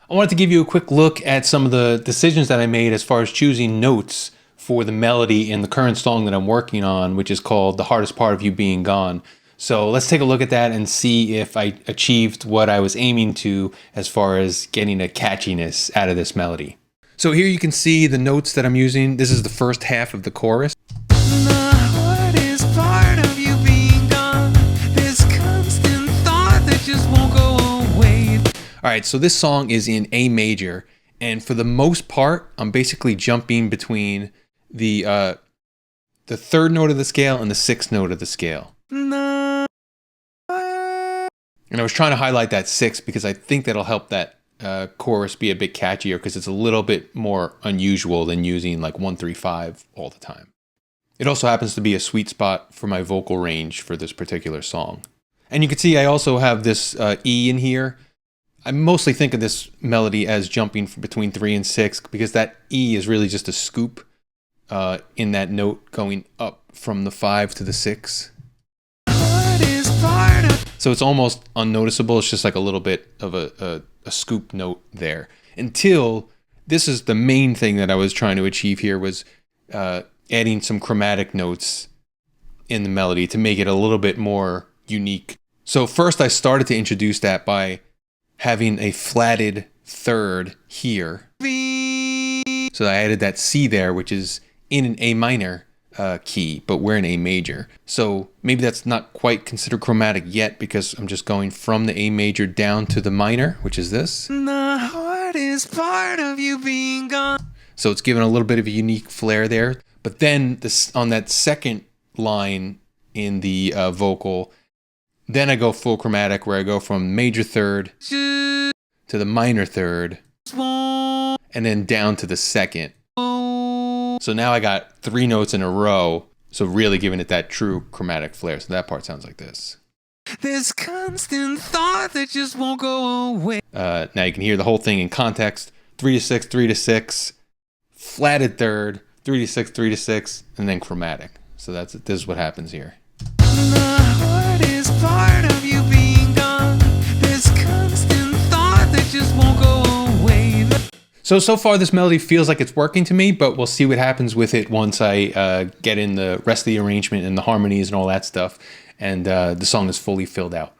I wanted to give you a quick look at some of the decisions that I made as far as choosing notes for the melody in the current song that I'm working on, which is called The Hardest Part of You Being Gone. So let's take a look at that and see if I achieved what I was aiming to as far as getting a catchiness out of this melody. So here you can see the notes that I'm using. This is the first half of the chorus. All right, so this song is in A major, and for the most part, I'm basically jumping between the third note of the scale and the sixth note of the scale. And I was trying to highlight that sixth because I think that'll help that chorus be a bit catchier because it's a little bit more unusual than using like 1-3-5 all the time. It also happens to be a sweet spot for my vocal range for this particular song. And you can see I also have this E in here. I mostly think of this melody as jumping between 3 and 6 because that E is really just a scoop in that note going up from the 5 to the 6. So it's almost unnoticeable. It's just like a little bit of a scoop note there. Until this is the main thing that I was trying to achieve here was adding some chromatic notes in the melody to make it a little bit more unique. So first I started to introduce that by having a flatted third here. So I added that C there, which is in an A minor key, but we're in A major. So maybe that's not quite considered chromatic yet because I'm just going from the A major down to the minor, which is this. The hardest part of you being gone. So it's given a little bit of a unique flair there. But then on that second line in the vocal, then I go full chromatic where I go from major third to the minor third and then down to the second. So now I got 3 notes in a row, so really giving it that true chromatic flair. So that part sounds like this. This constant thought that just won't go away. Now you can hear the whole thing in context. 3 to 6, 3 to 6, flatted third, 3 to 6, 3 to 6, and then chromatic. So this is what happens here. Part of you being gone, this constant thought that just won't go away. So far this melody feels like it's working to me, but we'll see what happens with it once I get in the rest of the arrangement and the harmonies and all that stuff, and the song is fully filled out.